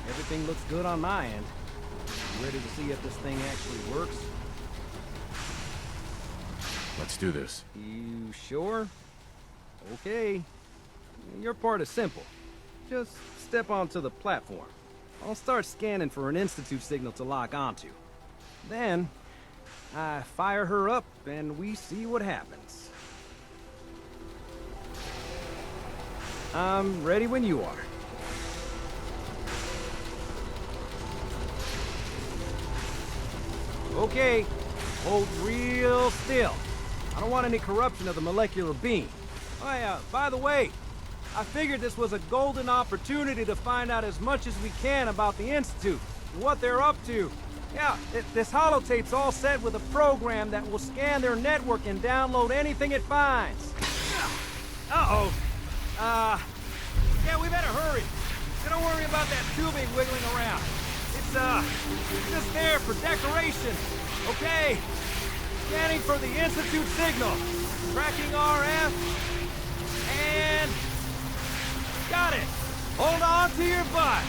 Everything looks good on my end. You ready to see if this thing actually works? Let's do this. You sure? Okay. Your part is simple. Just step onto the platform. I'll start scanning for an Institute signal to lock onto. Then, I fire her up and we see what happens. I'm ready when you are. Okay, hold real still. I don't want any corruption of the molecular beam. Oh yeah, by the way, I figured this was a golden opportunity to find out as much as we can about the Institute, and what they're up to. Yeah, this holotape's all set with a program that will scan their network and download anything it finds. Uh-oh. Yeah, we better hurry. Don't worry about that tubing wiggling around. It's just there for decoration. Okay. Scanning for the Institute signal. Tracking RF. And... got it. Hold on to your butt.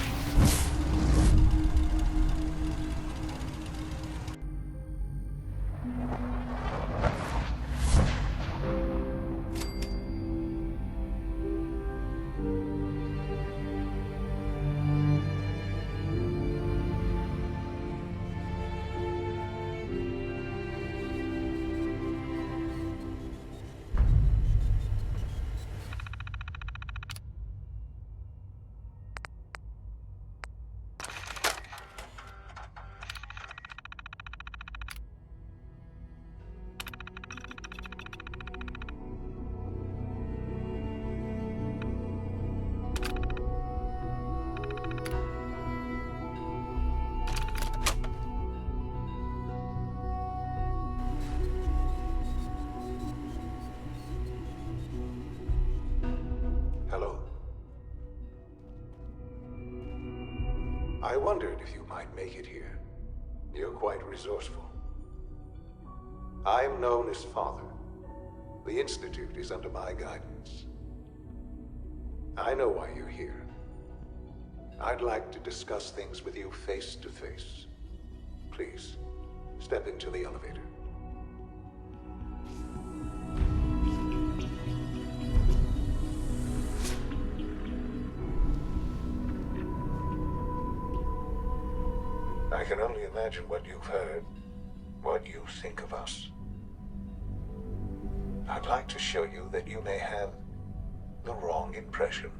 I wondered if you might make it here. You're quite resourceful. I'm known as Father. The Institute is under my guidance. I know why you're here. I'd like to discuss things with you face to face. Please, step into the elevator. I can only imagine what you've heard, what you think of us. I'd like to show you that you may have the wrong impression.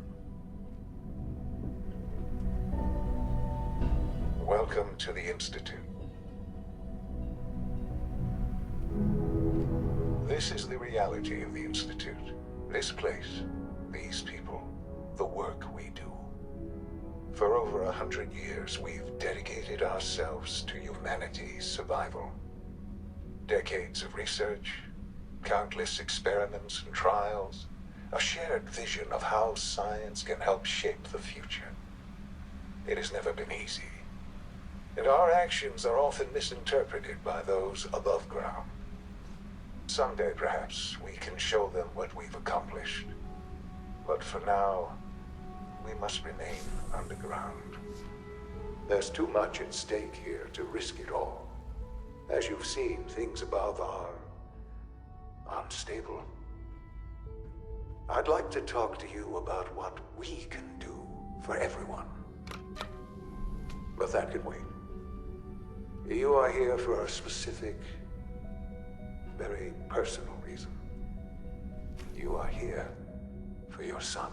Welcome to the Institute. This is the reality of the Institute. This place, these people, the work we do. For over 100 years, we've dedicated ourselves to humanity's survival. Decades of research, countless experiments and trials, a shared vision of how science can help shape the future. It has never been easy, and our actions are often misinterpreted by those above ground. Someday, perhaps, we can show them what we've accomplished. But for now, we must remain underground. There's too much at stake here to risk it all. As you've seen, things above are unstable. I'd like to talk to you about what we can do for everyone. But that can wait. You are here for a specific, very personal reason. You are here for your son.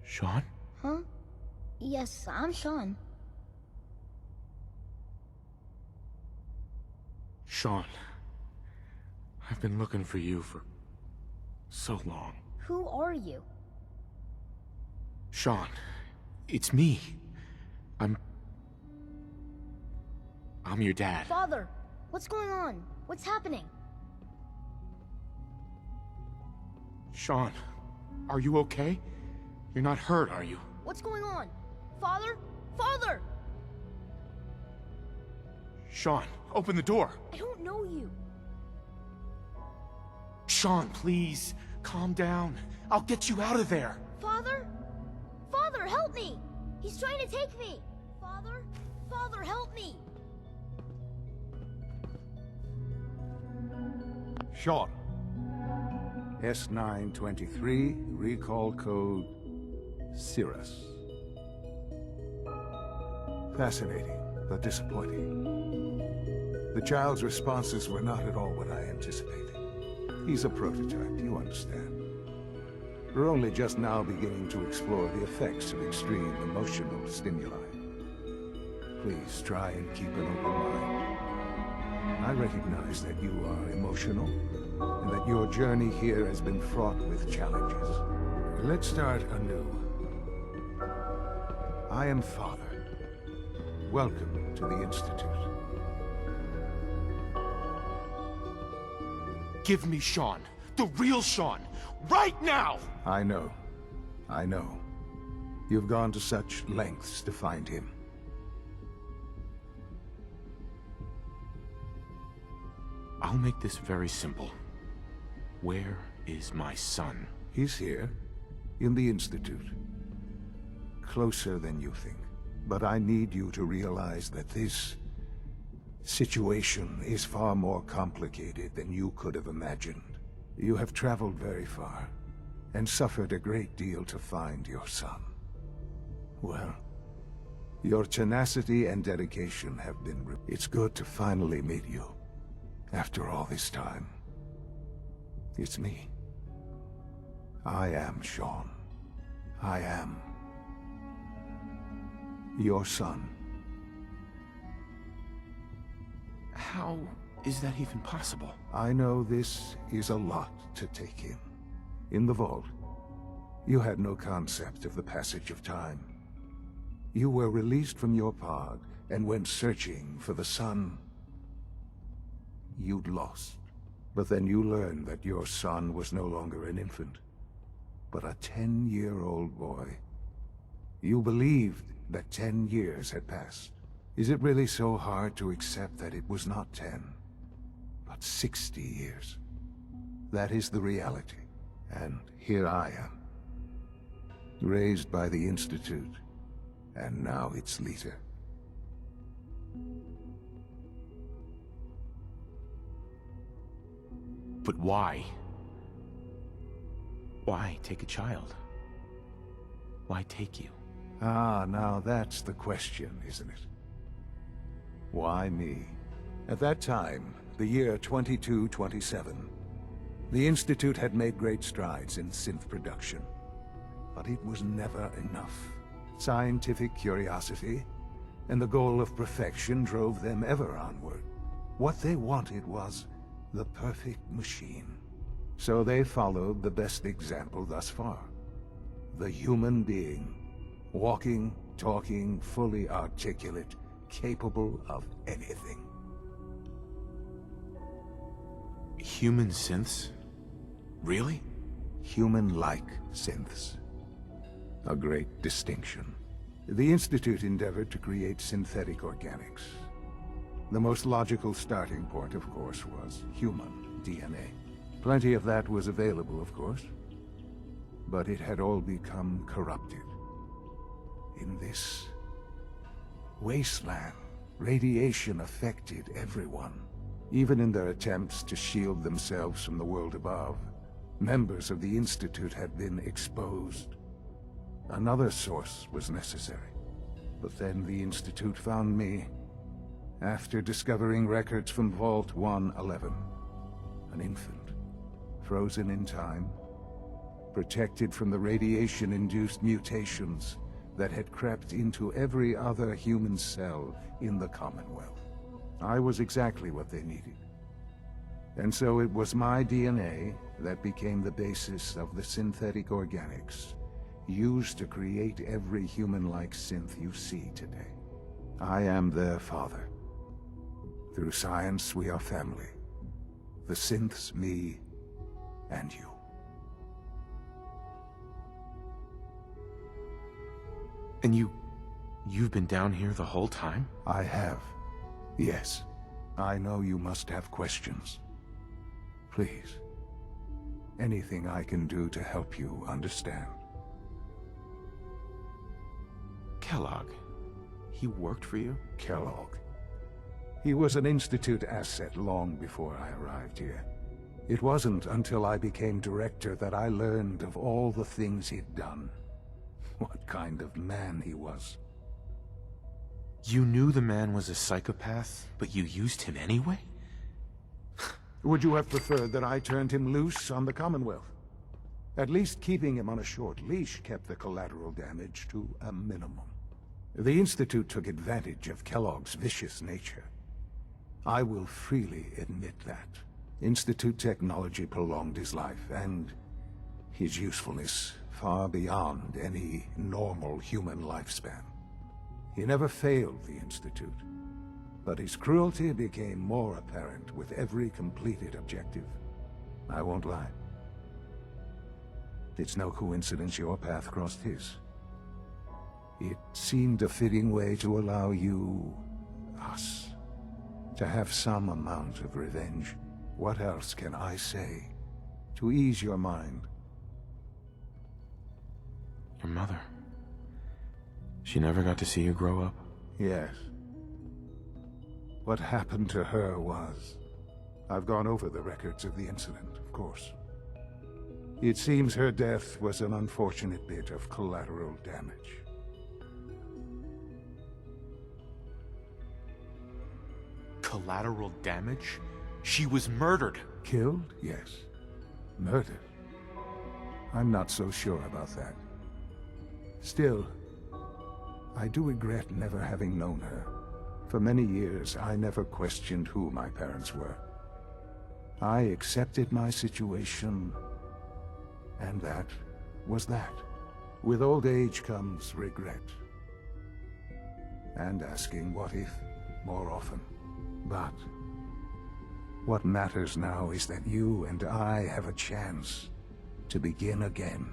Sean? Huh? Yes, I'm Sean. Sean. I've been looking for you for so long. Who are you? Sean, it's me. I'm your dad. Father, what's going on? What's happening? Sean, are you okay? You're not hurt, are you? What's going on? Father? Father! Sean, open the door. I don't know you. Sean, please. Calm down. I'll get you out of there. Father? Father, help me! He's trying to take me! Father? Father, help me! Sean. S923, recall code Cirrus. Fascinating, but disappointing. The child's responses were not at all what I anticipated. He's a prototype, you understand. We're only just now beginning to explore the effects of extreme emotional stimuli. Please try and keep an open mind. I recognize that you are emotional, and that your journey here has been fraught with challenges. Let's start anew. I am Father. Welcome to the Institute. Give me Sean. The real Sean. Right now! I know. I know. You've gone to such lengths to find him. I'll make this very simple. Where is my son? He's here, in the Institute. Closer than you think. But I need you to realize that this situation is far more complicated than you could have imagined. You have traveled very far, and suffered a great deal to find your son. Well, your tenacity and dedication have been... It's good to finally meet you, after all this time. It's me. I am Sean. I am your son. How is that even possible? I know this is a lot to take in. In the vault, you had no concept of the passage of time. You were released from your pod and went searching for the son you'd lost. But then you learned that your son was no longer an infant, but a 10-year-old boy. You believed that 10 years had passed. Is it really so hard to accept that it was not 10, but 60 years? That is the reality. And here I am, raised by the Institute, and now its leader. But why? Why take a child? Why take you? Ah, now that's the question, isn't it? Why me? At that time, the year 2227, the Institute had made great strides in synth production. But it was never enough. Scientific curiosity and the goal of perfection drove them ever onward. What they wanted was the perfect machine. So they followed the best example thus far. The human being. Walking, talking, fully articulate, capable of anything. Human synths? Really? Human-like synths. A great distinction. The Institute endeavored to create synthetic organics. The most logical starting point, of course, was human DNA. Plenty of that was available, of course. But it had all become corrupted. In this wasteland, radiation affected everyone. Even in their attempts to shield themselves from the world above, members of the Institute had been exposed. Another source was necessary. But then the Institute found me, after discovering records from Vault 111. An infant, frozen in time, protected from the radiation-induced mutations that had crept into every other human cell in the Commonwealth. I was exactly what they needed. And so it was my DNA that became the basis of the synthetic organics used to create every human-like synth you see today. I am their father. Through science, we are family. The synths, me, and you. And you've been down here the whole time? I have. Yes. I know you must have questions. Please, Anything I can do to help you understand. Kellogg. He worked for you? Kellogg. He was an Institute asset long before I arrived here. It wasn't until I became director that I learned of all the things he'd done. What kind of man he was. You knew the man was a psychopath, but you used him anyway? Would you have preferred that I turned him loose on the Commonwealth? At least keeping him on a short leash kept the collateral damage to a minimum. The Institute took advantage of Kellogg's vicious nature. I will freely admit that. Institute technology prolonged his life, and his usefulness far beyond any normal human lifespan. He never failed the Institute, but his cruelty became more apparent with every completed objective. I won't lie. It's no coincidence your path crossed his. It seemed a fitting way to allow you, us, to have some amount of revenge. What else can I say to ease your mind? Your mother. She never got to see you grow up? Yes. What happened to her was... I've gone over the records of the incident, of course. It seems her death was an unfortunate bit of collateral damage. Collateral damage? She was murdered. Killed? Yes. Murdered? I'm not so sure about that. Still, I do regret never having known her. For many years, I never questioned who my parents were. I accepted my situation, and that was that. With old age comes regret. And asking what if more often. But what matters now is that you and I have a chance to begin again.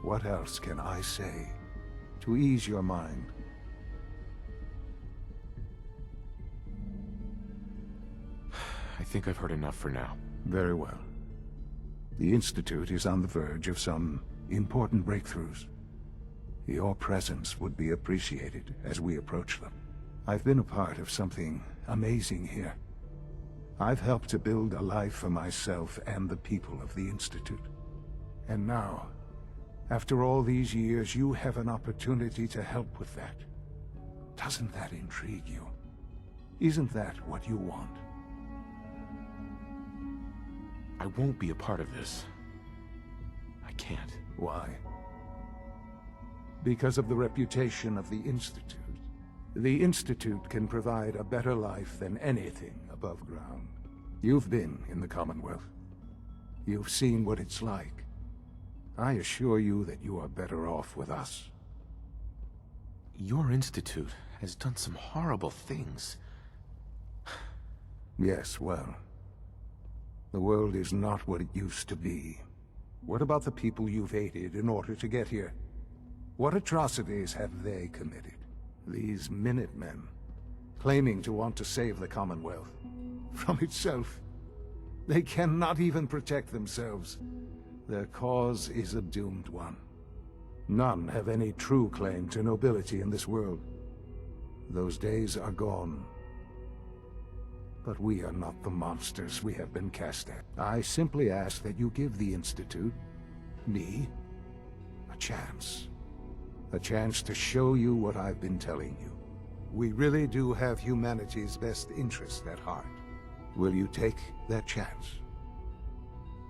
What else can I say to ease your mind? I think I've heard enough for now. Very well. The Institute is on the verge of some important breakthroughs. Your presence would be appreciated as we approach them. I've been a part of something amazing here. I've helped to build a life for myself and the people of the Institute. And now, after all these years, you have an opportunity to help with that. Doesn't that intrigue you? Isn't that what you want? I won't be a part of this. I can't. Why? Because of the reputation of the Institute. The Institute can provide a better life than anything above ground. You've been in the Commonwealth. You've seen what it's like. I assure you that you are better off with us. Your institute has done some horrible things. Yes, well, the world is not what it used to be. What about the people you've aided in order to get here? What atrocities have they committed? These Minutemen, claiming to want to save the Commonwealth from itself. They cannot even protect themselves. Their cause is a doomed one. None have any true claim to nobility in this world. Those days are gone. But we are not the monsters we have been cast at. I simply ask that you give the Institute, me, a chance. A chance to show you what I've been telling you. We really do have humanity's best interest at heart. Will you take that chance?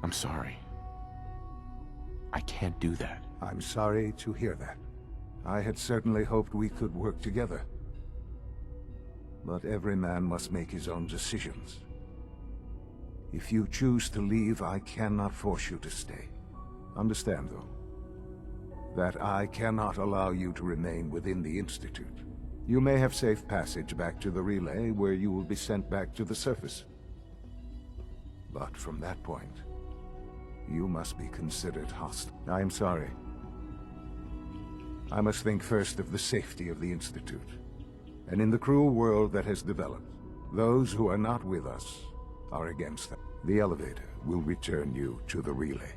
I'm sorry. I can't do that. I'm sorry to hear that. I had certainly hoped we could work together. But every man must make his own decisions. If you choose to leave, I cannot force you to stay. Understand, though, that I cannot allow you to remain within the Institute. You may have safe passage back to the relay, where you will be sent back to the surface. But from that point, you must be considered hostile. I am sorry. I must think first of the safety of the Institute. And in the cruel world that has developed, those who are not with us are against them. The elevator will return you to the relay.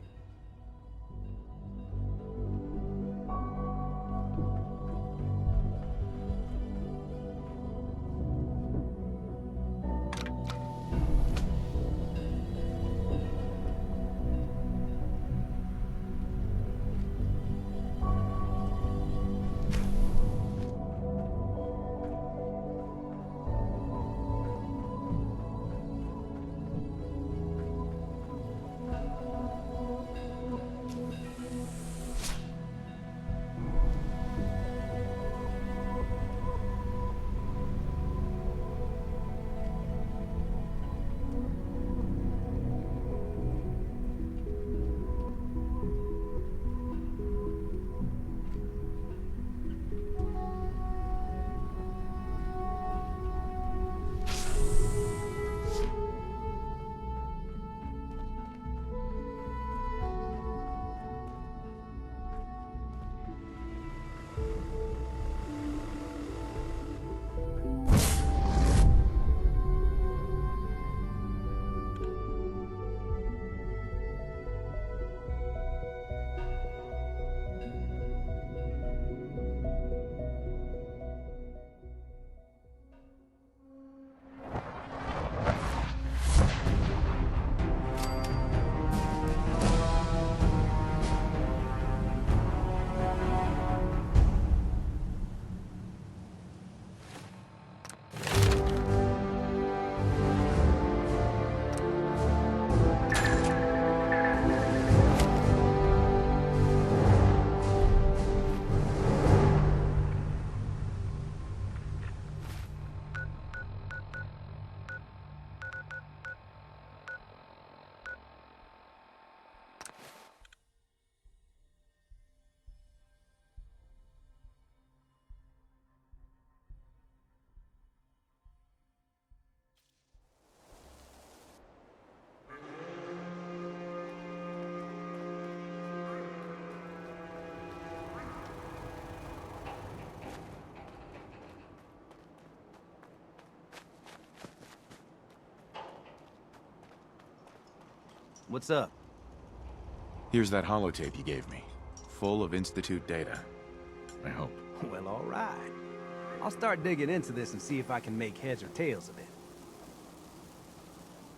What's up? Here's that holotape you gave me. Full of Institute data. I hope. Well, all right. I'll start digging into this and see if I can make heads or tails of it.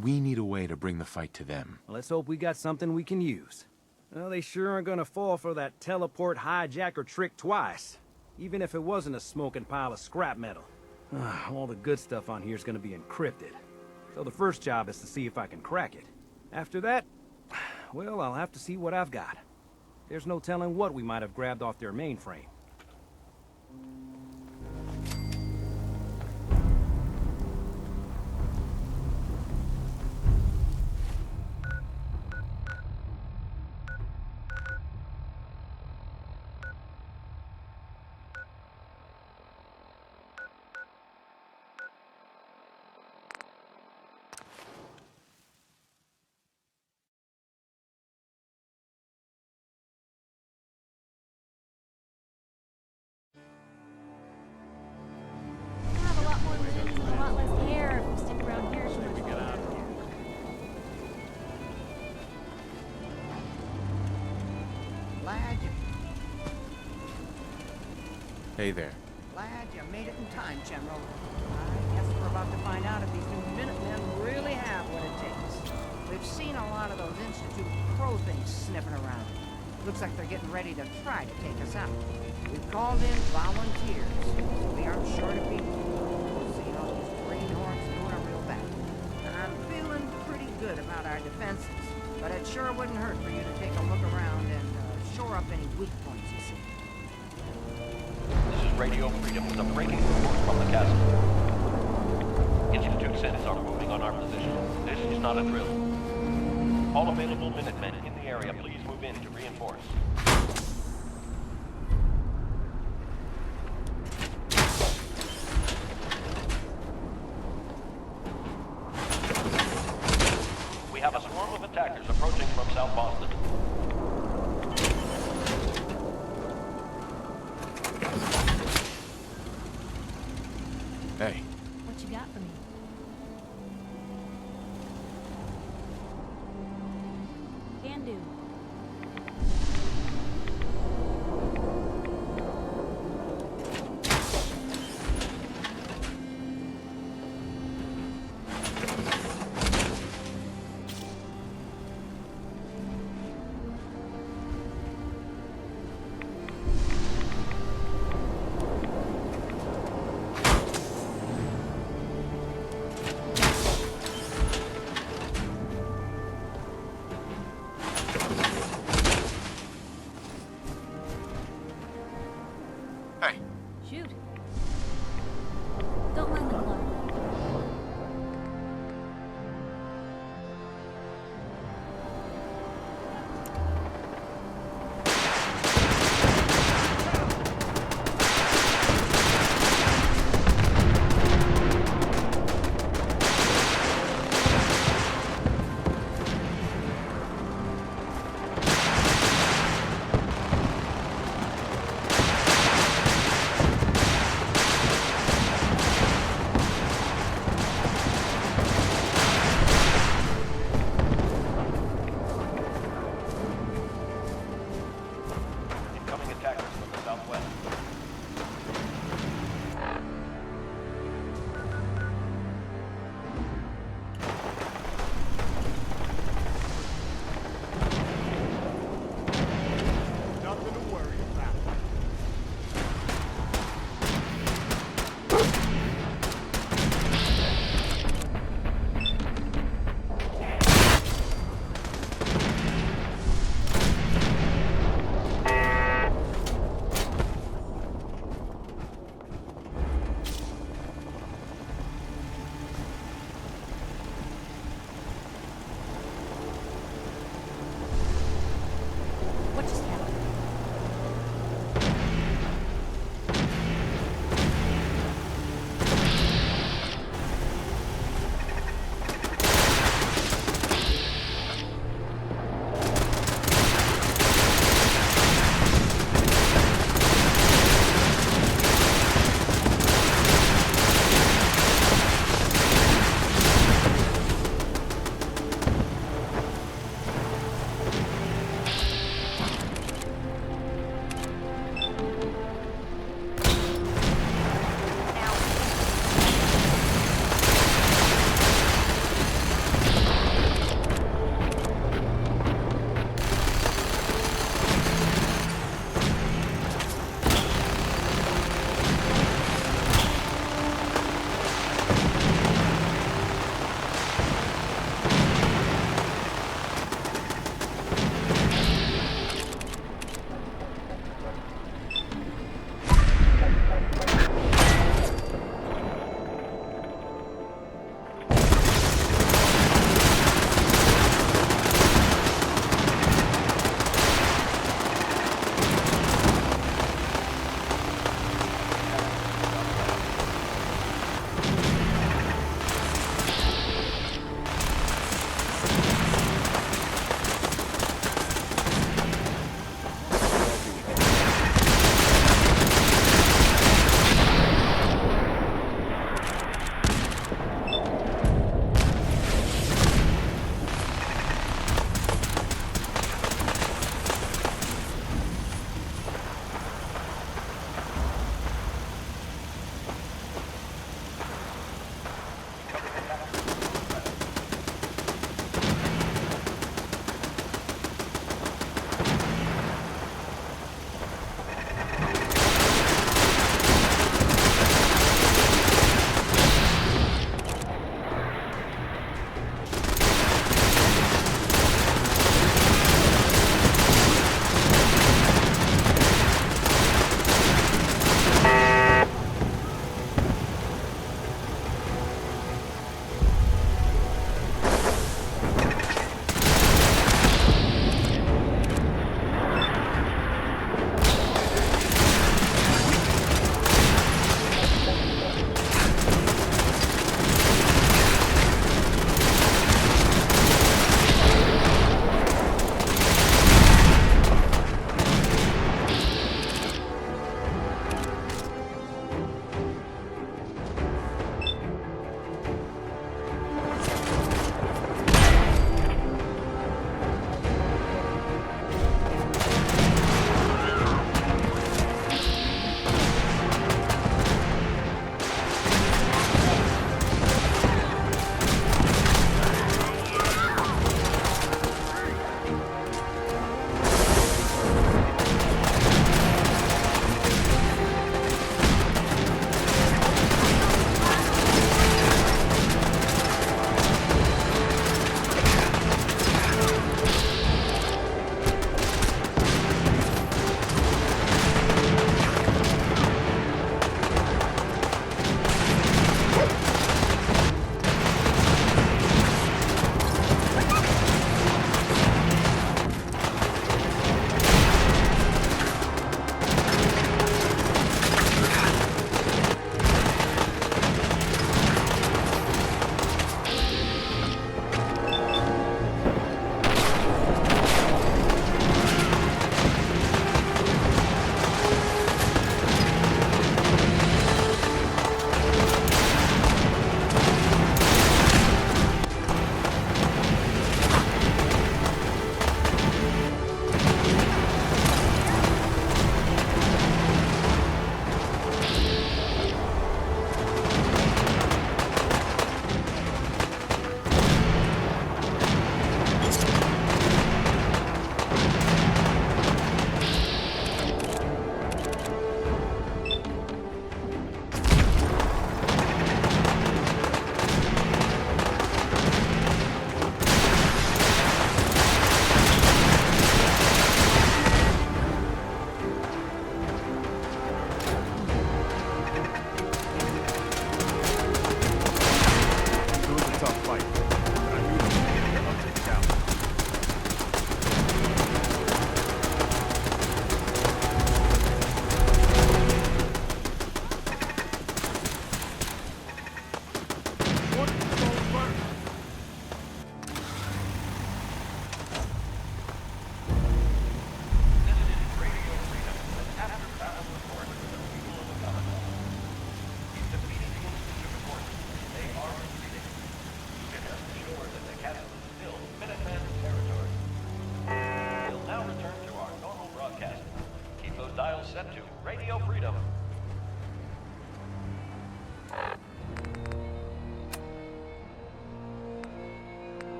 We need a way to bring the fight to them. Well, let's hope we got something we can use. Well, they sure aren't gonna fall for that teleport hijacker trick twice. Even if it wasn't a smoking pile of scrap metal. All the good stuff on here is gonna be encrypted. So the first job is to see if I can crack it. After that, well, I'll have to see what I've got. There's no telling what we might have grabbed off their mainframe. Hey there. Glad you made it in time, General. I guess we're about to find out if these new Minutemen really have what it takes. We've seen a lot of those Institute crow things sniffing around. Looks like they're getting ready to try to take us out. We've called in volunteers. We aren't short of people. See all these greenhorns doing a real bad. And I'm feeling pretty good about our defenses. But it sure wouldn't hurt for you to take a look around and shore up any weak points you see. This is Radio Freedom with a breaking report from the castle. Institute scents are moving on our position. This is not a drill. All available Minutemen in the area, please move in to reinforce. We have a swarm of attackers approaching from South Boston. Hey. What you got for me? can do.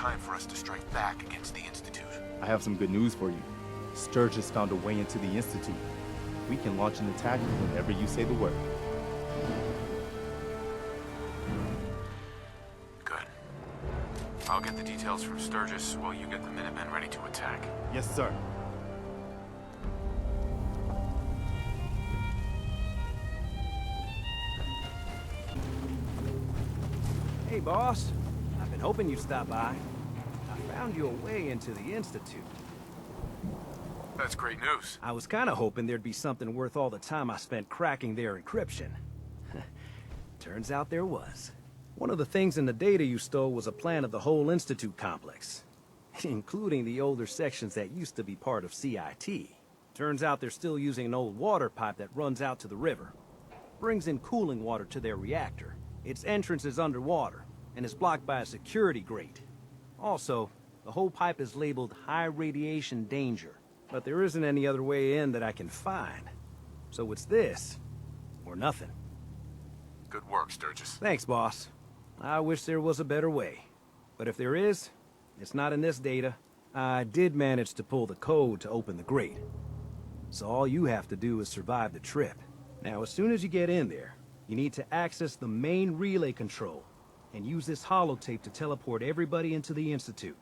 time for us to strike back against the Institute. I have some good news for you. Sturgis found a way into the Institute. We can launch an attack whenever you say the word. Good. I'll get the details from Sturgis while you get the Minutemen ready to attack. Yes, sir. Hey, boss. I've been hoping you'd stop by. I found you a way into the Institute. That's great news. I was kinda hoping there'd be something worth all the time I spent cracking their encryption. Turns out there was. One of the things in the data you stole was a plan of the whole Institute complex, including the older sections that used to be part of CIT. Turns out they're still using an old water pipe that runs out to the river. Brings in cooling water to their reactor. Its entrance is underwater, and is blocked by a security grate. Also, the whole pipe is labeled high radiation danger, but there isn't any other way in that I can find. So it's this, or nothing. Good work, Sturgis. Thanks, boss. I wish there was a better way. But if there is, it's not in this data. I did manage to pull the code to open the grate. So all you have to do is survive the trip. Now, as soon as you get in there, you need to access the main relay control and use this holotape to teleport everybody into the Institute.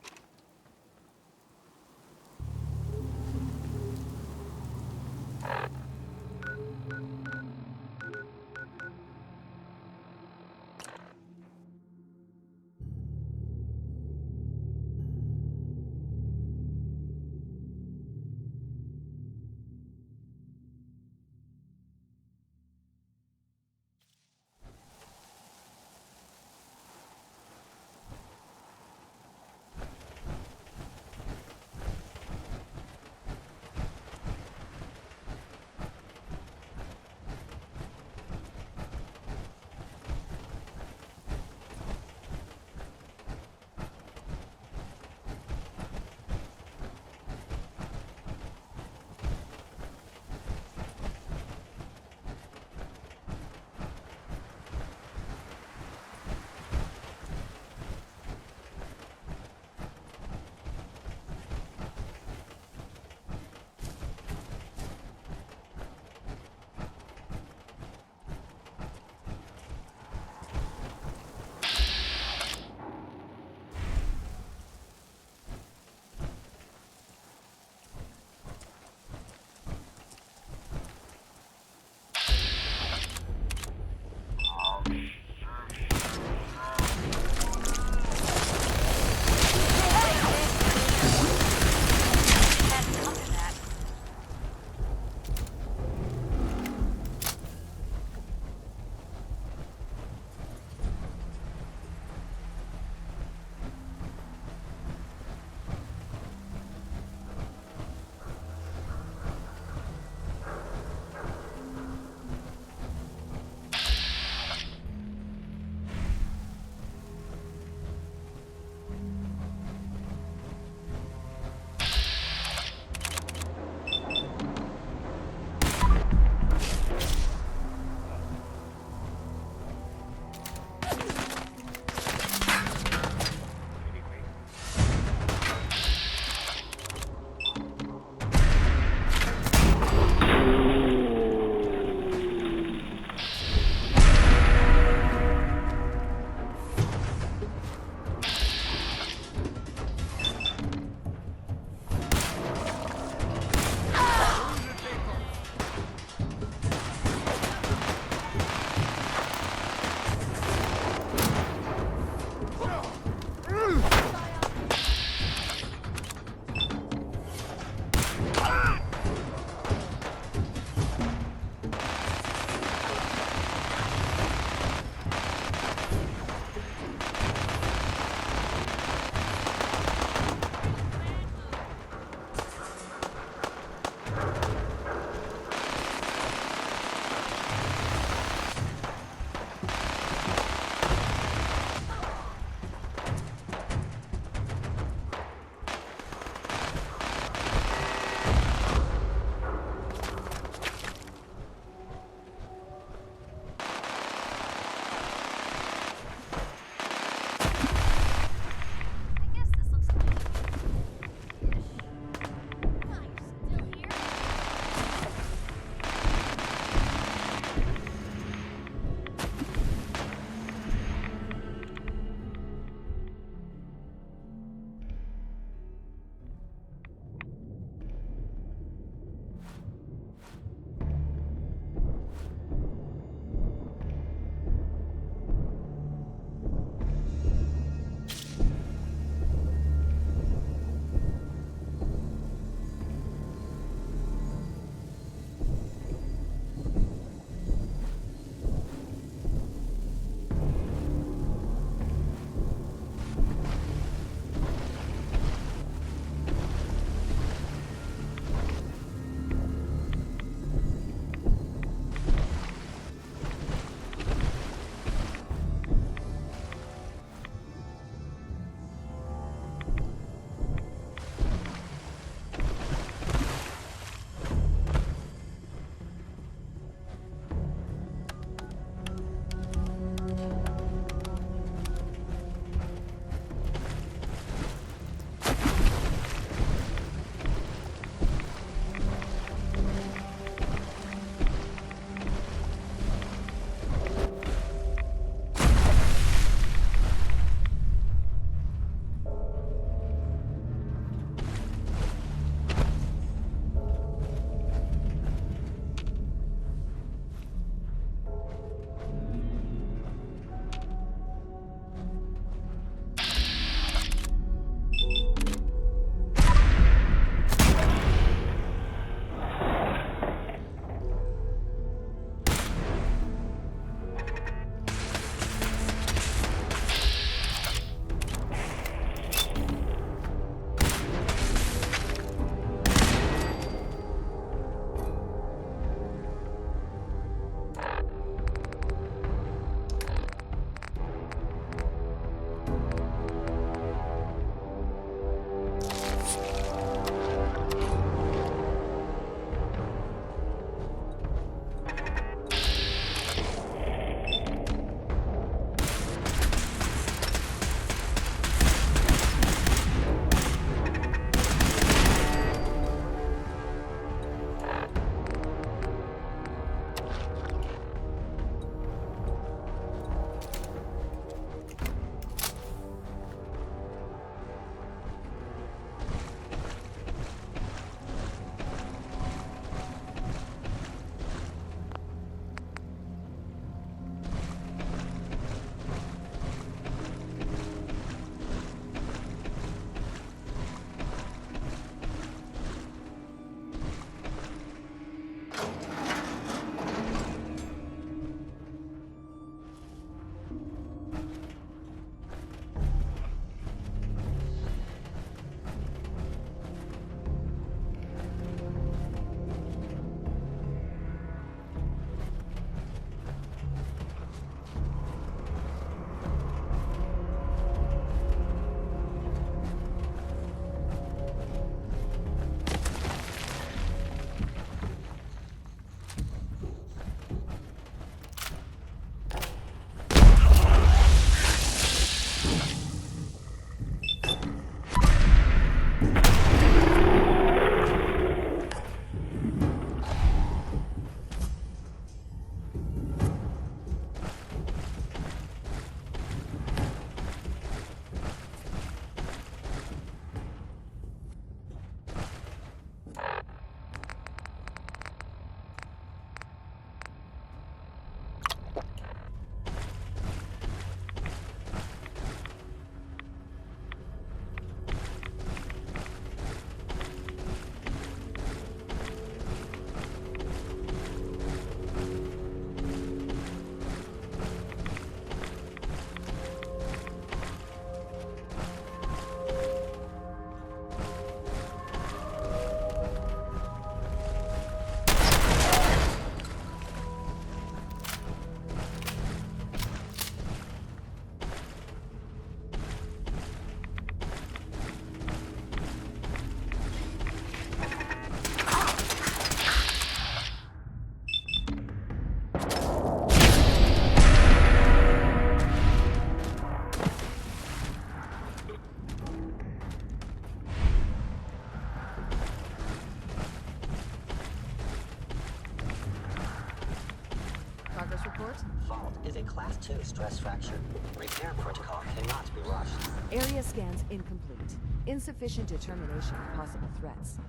Progress report? Fault is a Class 2 stress fracture. Repair protocol cannot be rushed. Area scans incomplete. Insufficient determination of possible threats.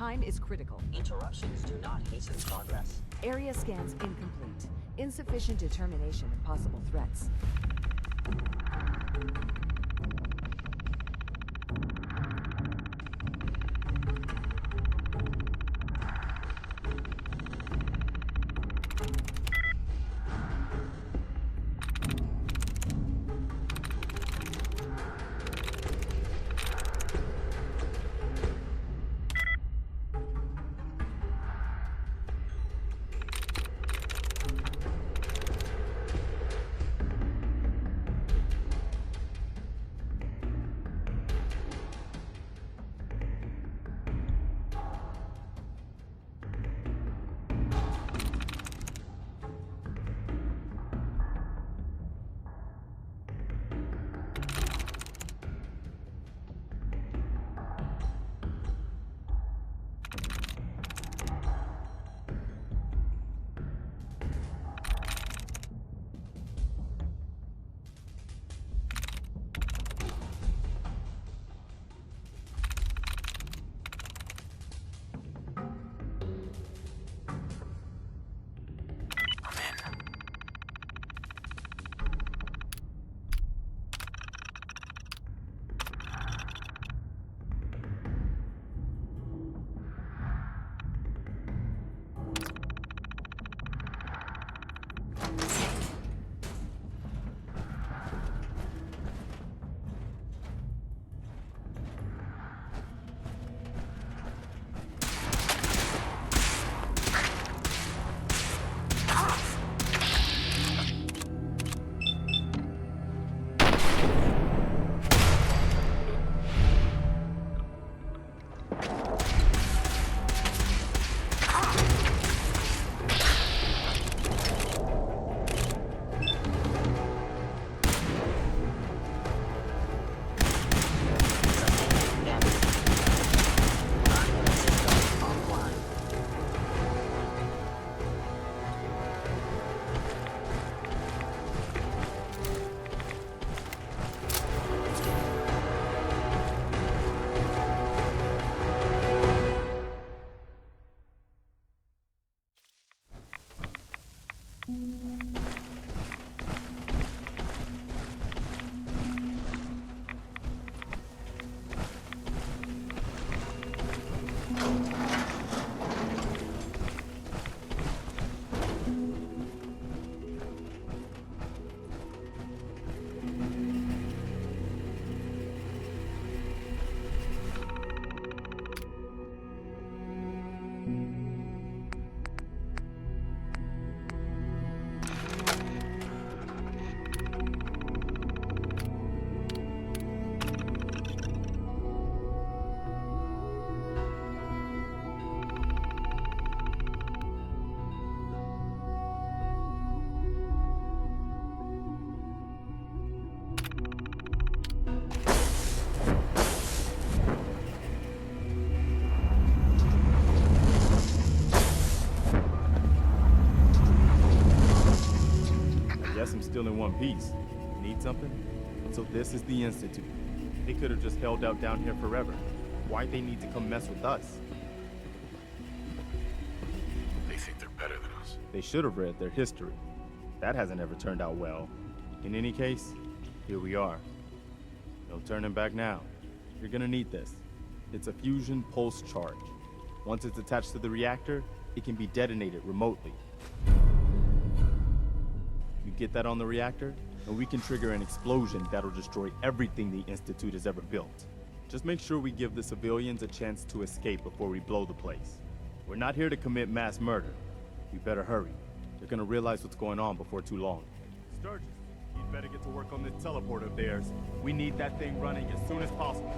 Time is critical. Interruptions do not hasten progress. Area scans incomplete. Insufficient determination of possible threats. still in one piece. Need something? So this is the Institute. They could have just held out down here forever. Why'd they need to come mess with us? They think they're better than us. They should have read their history. That hasn't ever turned out well. In any case, here we are. No turning back now. You're gonna need this. It's a fusion pulse charge. Once it's attached to the reactor, it can be detonated remotely. You get that on the reactor, and we can trigger an explosion that'll destroy everything the Institute has ever built. Just make sure we give the civilians a chance to escape before we blow the place. We're not here to commit mass murder. We better hurry. They're gonna realize what's going on before too long. Sturgis, you'd better get to work on this teleporter of theirs. We need that thing running as soon as possible.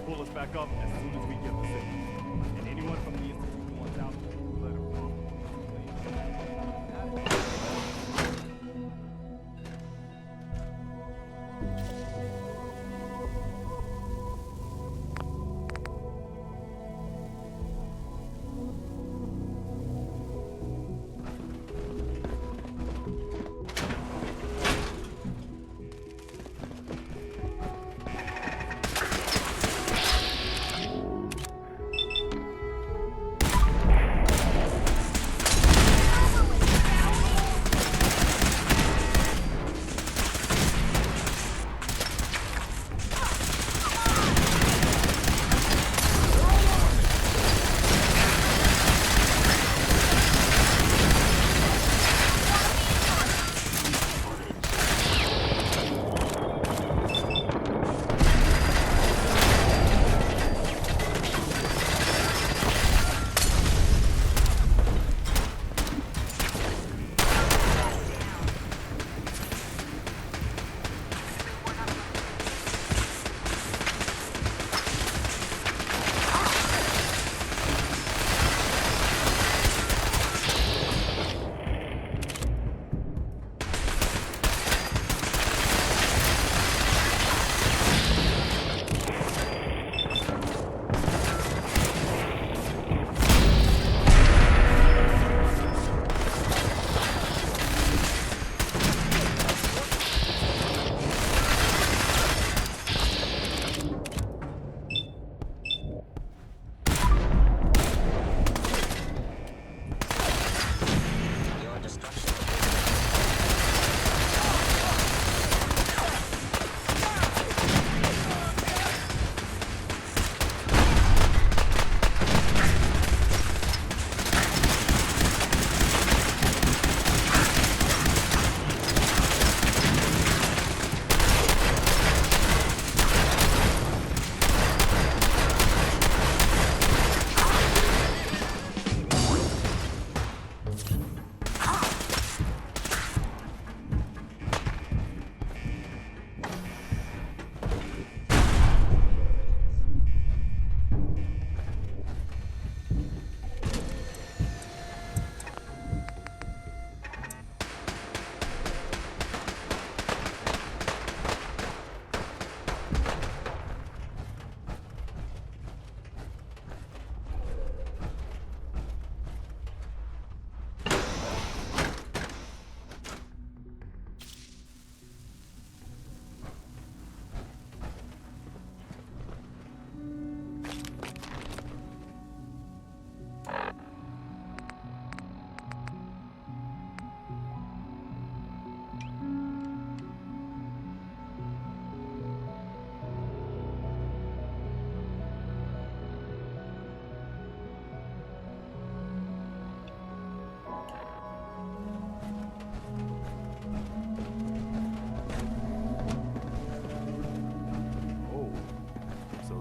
Pull us back up as soon as we get the signal. And anyone from the Institute who wants out, let them know.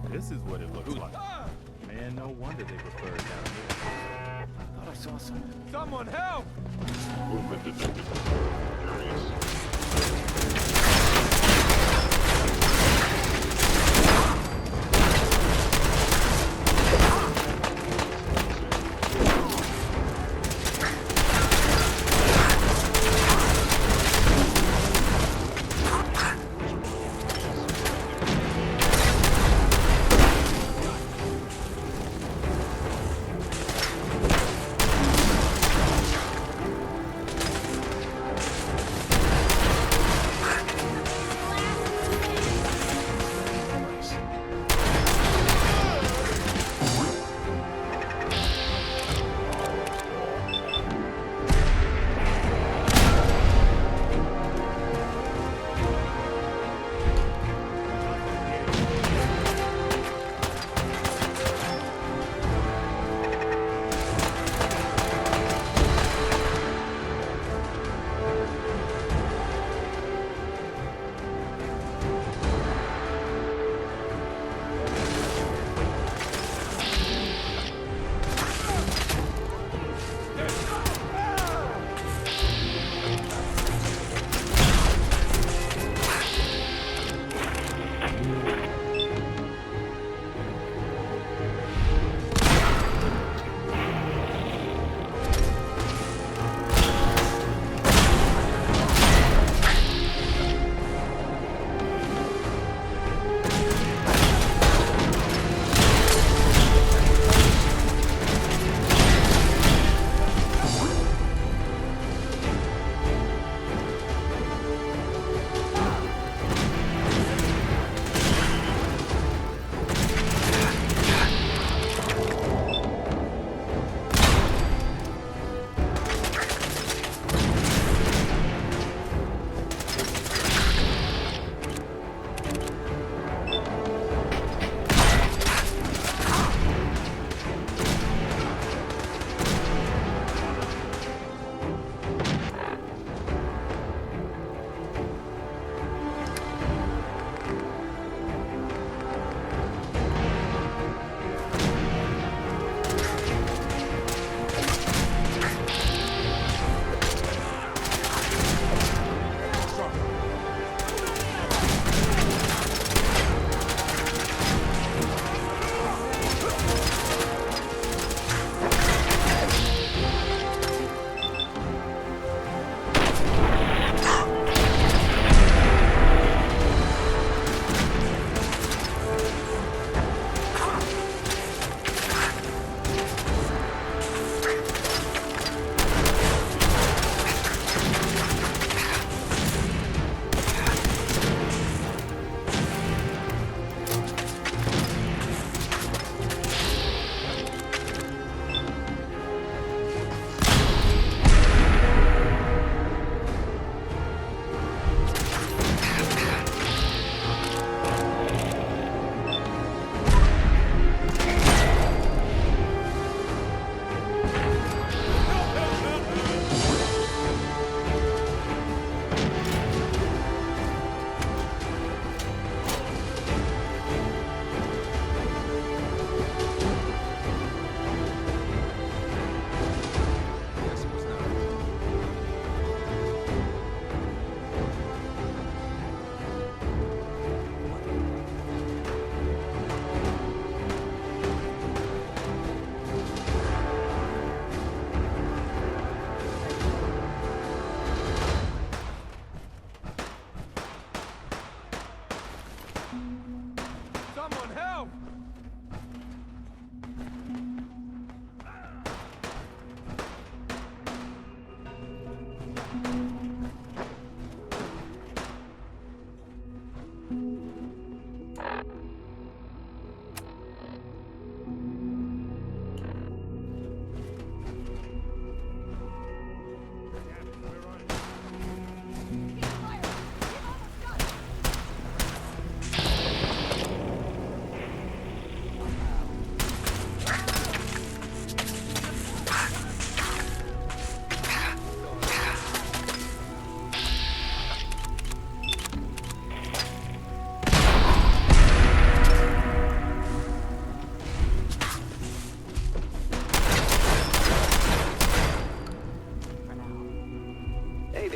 This is what it looks like. Man, no wonder they prefer it down here. I thought I saw someone. Someone help! Movement detected.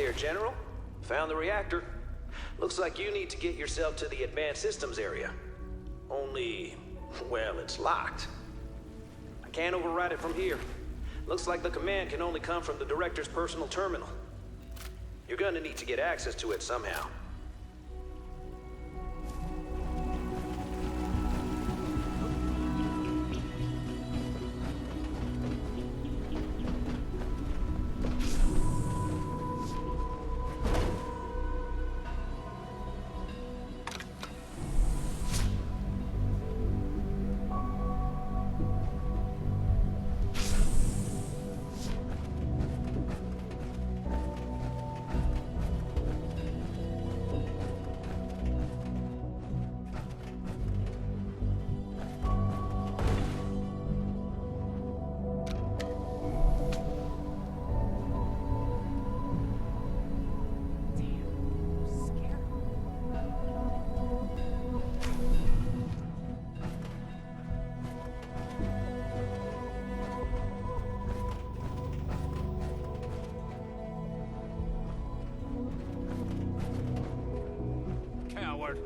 there, General. Found the reactor. Looks like you need to get yourself to the advanced systems area. Only, well, it's locked. I can't override it from here. Looks like the command can only come from the director's personal terminal. You're gonna need to get access to it somehow. Coward.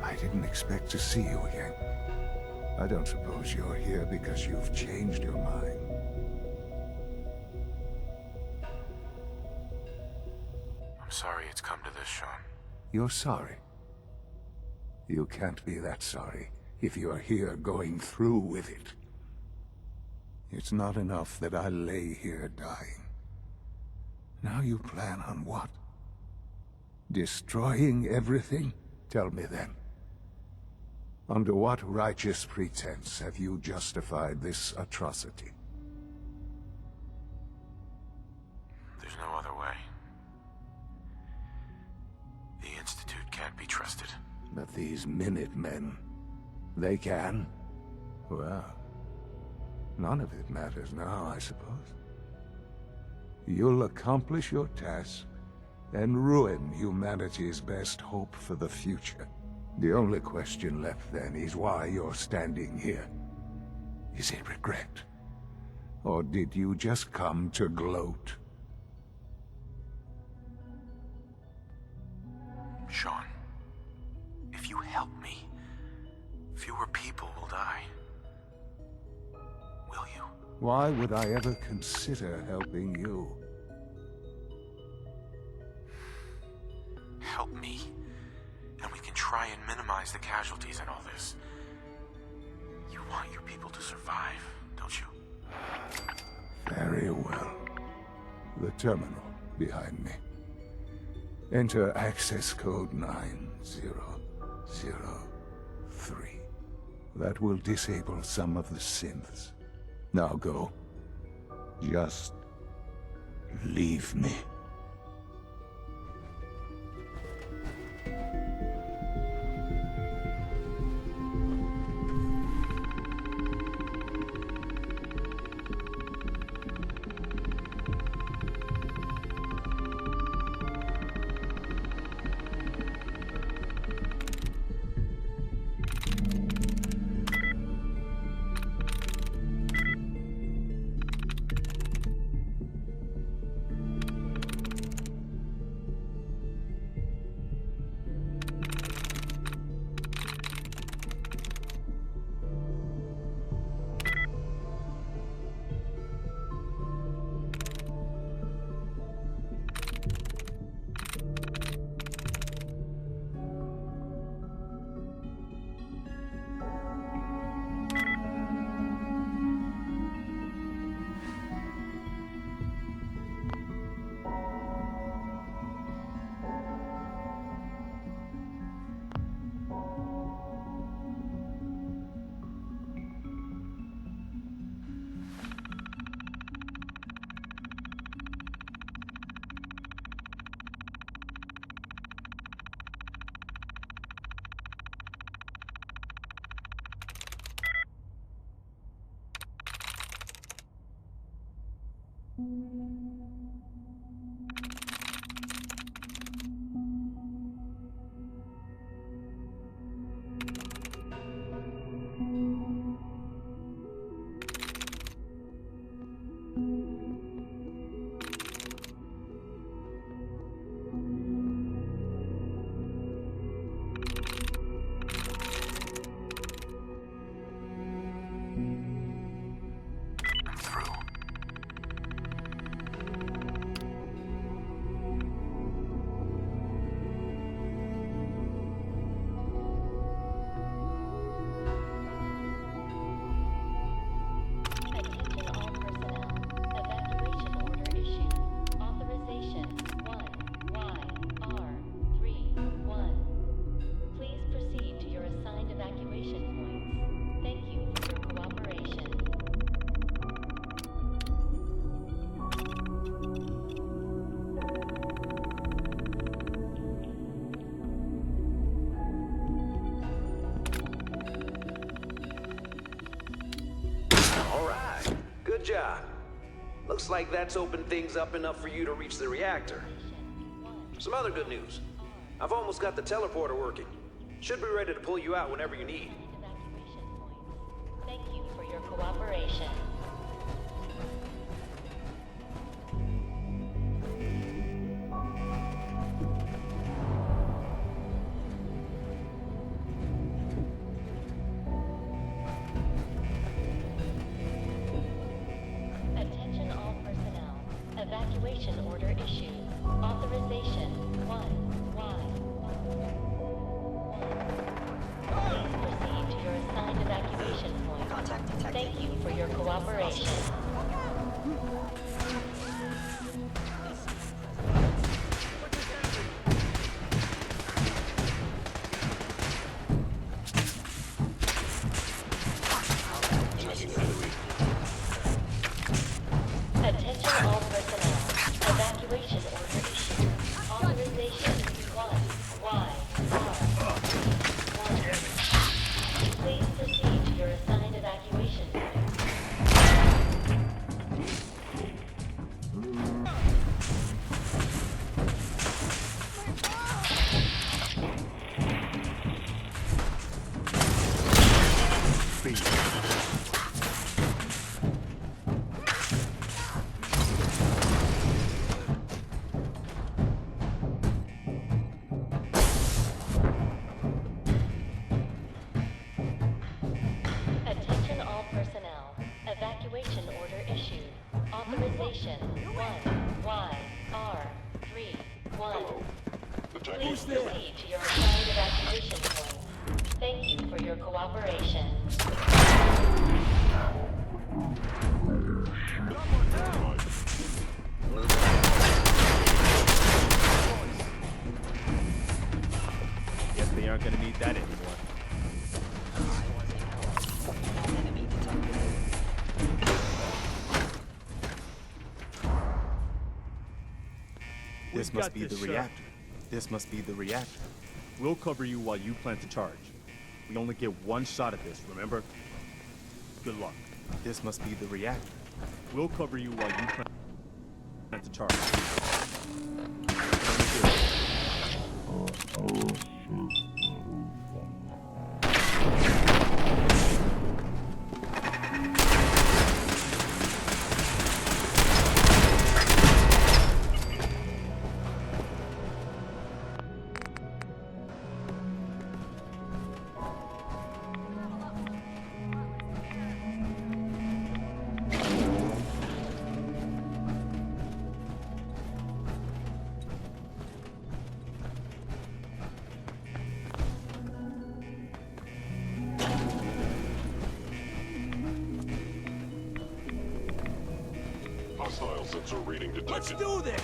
I didn't expect to see you again. I don't suppose you're here because you've changed your mind. I'm sorry it's come to this, Sean. You're sorry? You can't be that sorry if you're here going through with it. It's not enough that I lay here dying. Now you plan on what? Destroying everything? Tell me then. Under what righteous pretense have you justified this atrocity? There's no other way. The Institute can't be trusted. But these Minutemen, they can? Well, none of it matters now, I suppose. You'll accomplish your task and ruin humanity's best hope for the future. The only question left then is why you're standing here. Is it regret? Or did you just come to gloat? Sean, if you help me, fewer people will die. Will you? Why would I ever consider helping you? Help me, and we can try and minimize the casualties in all this. You want your people to survive, don't you? Very well. The terminal behind me. Enter access code 9003. That will disable some of the synths. Now go. Just leave me. job. Looks like that's opened things up enough for you to reach the reactor. Some other good news. I've almost got the teleporter working. Should be ready to pull you out whenever you need. Thank you for your cooperation. Attention all personnel. Evacuation order issued. Authorization 1Y. Please proceed to your assigned evacuation point. Contact detected. Thank you for your cooperation. Attention all personnel. Evacuation order issued. Authorization 1Y. Please proceed to your assigned evacuation point. Attention all personnel. Evacuation order issued. Authorization 1YR31. Please proceed to your assigned evacuation point. Thank you for your cooperation. Guess they aren't gonna need that anymore. Enemy detected. This must be the reactor. This must be the reactor. We'll cover you while you plant the charge. We only get one shot at this, remember? Good luck. This must be the reactor. We'll cover you while you plant the charge. Hostile sensor reading detected. Let's do this!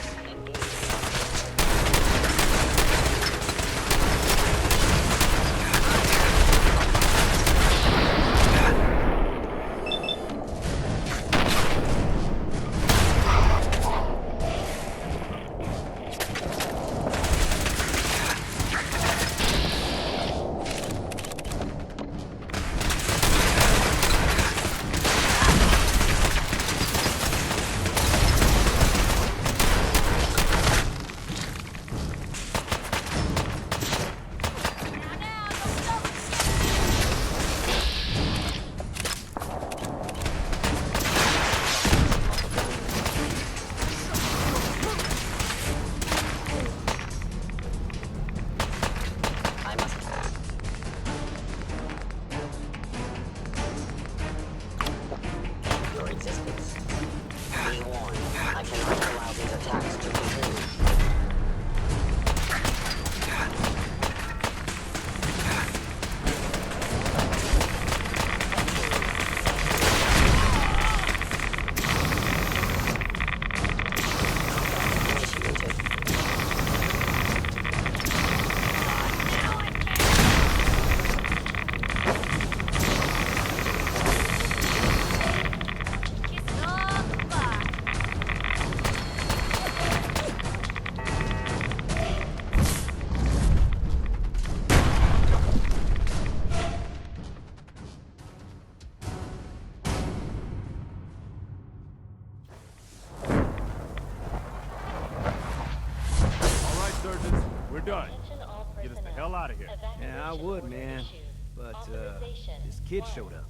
Sturgis, we're done. Get us the hell out of here. Yeah, I would, man. But, this kid showed up.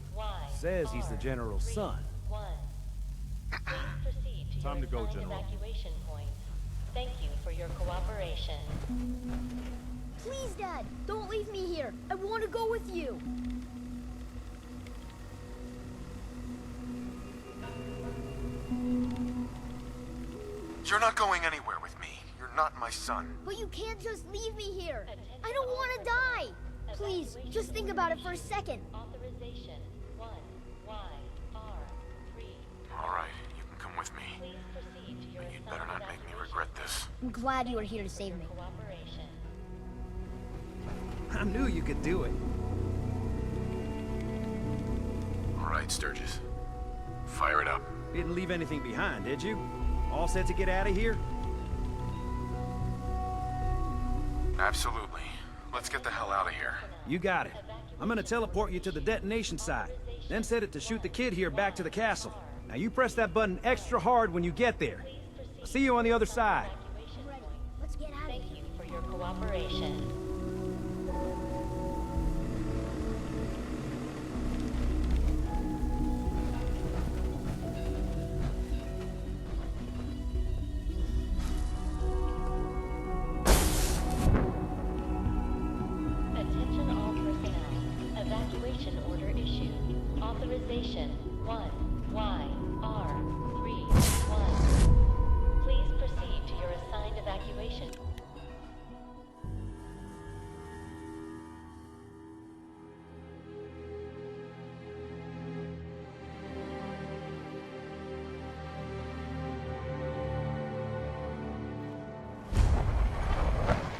Says he's the General's son. Time to go, General. Evacuation point. Thank you for your cooperation. Please, Dad, don't leave me here. I want to go with you. You're not going anywhere with me. You're not my son. But you can't just leave me here. I don't want to die. Please, just think about it for a second. Authorization 1YR3. All right, you can come with me. Please proceed to your But you'd better not make me regret this. I'm glad you were here to save me. cooperation. I knew you could do it. All right, Sturgis. Fire it up. Didn't leave anything behind, did you? All set to get out of here? Absolutely. Let's get the hell out of here. You got it. I'm gonna teleport you to the detonation site, then set it to shoot the kid here back to the castle. Now you press that button extra hard when you get there. I'll see you on the other side. I'm ready. Let's get out of here. Thank you for your cooperation. Attention all personnel. Evacuation order issued. Authorization 1YR31. Please proceed to your assigned evacuation.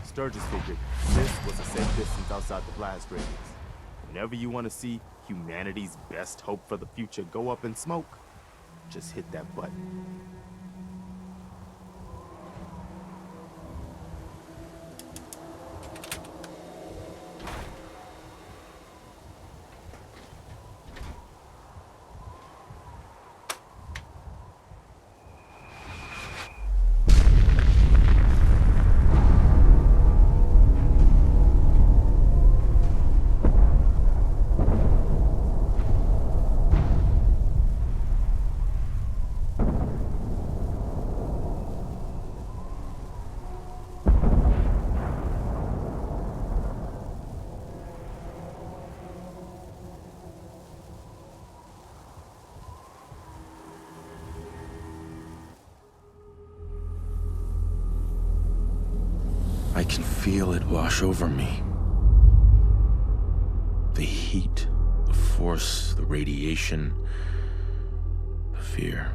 Sturgis figured this was a safe distance outside the blast radius. Whenever you want to see humanity's best hope for the future go up in smoke, just hit that button. I can feel it wash over me. The heat, the force, the radiation, the fear.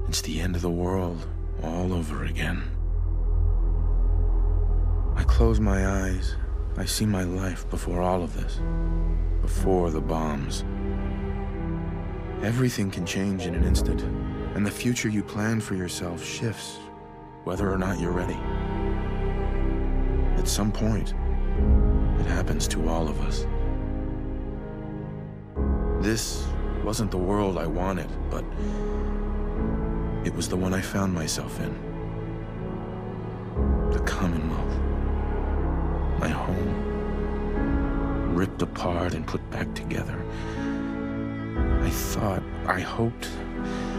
It's the end of the world all over again. I close my eyes. I see my life before all of this. Before the bombs. Everything can change in an instant, and the future you plan for yourself shifts, whether or not you're ready. At some point, it happens to all of us. This wasn't the world I wanted, but it was the one I found myself in. The Commonwealth. My home. Ripped apart and put back together. I hoped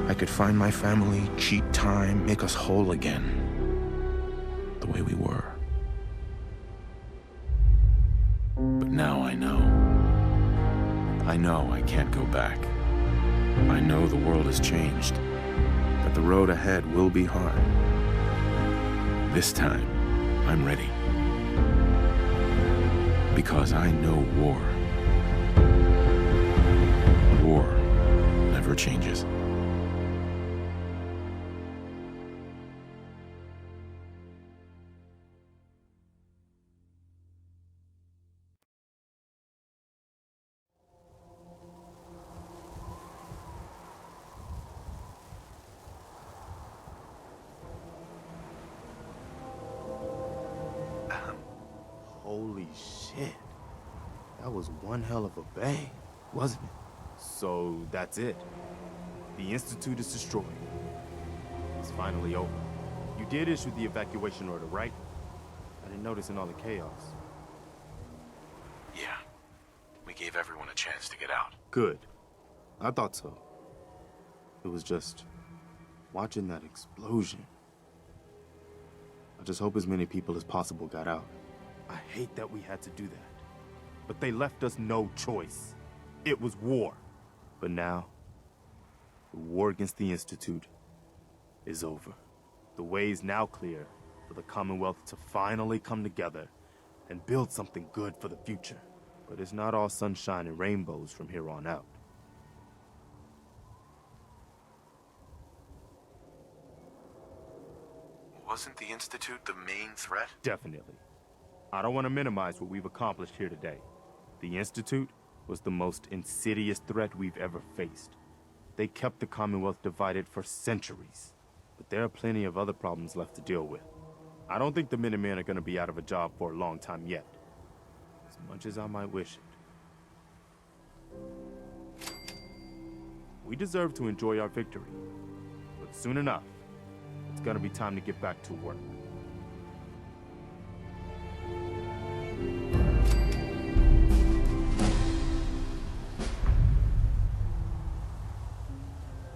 I could find my family, cheat time, make us whole again. The way we were. But now I know. I know I can't go back. I know the world has changed. That the road ahead will be hard. This time, I'm ready. Because I know war. War never changes. Holy shit. That was one hell of a bang, wasn't it? So that's it. The Institute is destroyed. It's finally over. You did issue the evacuation order, right? I didn't notice in all the chaos. Yeah. We gave everyone a chance to get out. Good. I thought so. It was just watching that explosion. I just hope as many people as possible got out. I hate that we had to do that. But they left us no choice. It was war. But now, the war against the Institute is over. The way is now clear for the Commonwealth to finally come together and build something good for the future. But it's not all sunshine and rainbows from here on out. Wasn't the Institute the main threat? Definitely. I don't want to minimize what we've accomplished here today. The Institute was the most insidious threat we've ever faced. They kept the Commonwealth divided for centuries. But there are plenty of other problems left to deal with. I don't think the Minutemen are going to be out of a job for a long time yet. As much as I might wish it. We deserve to enjoy our victory. But soon enough, it's gonna be time to get back to work.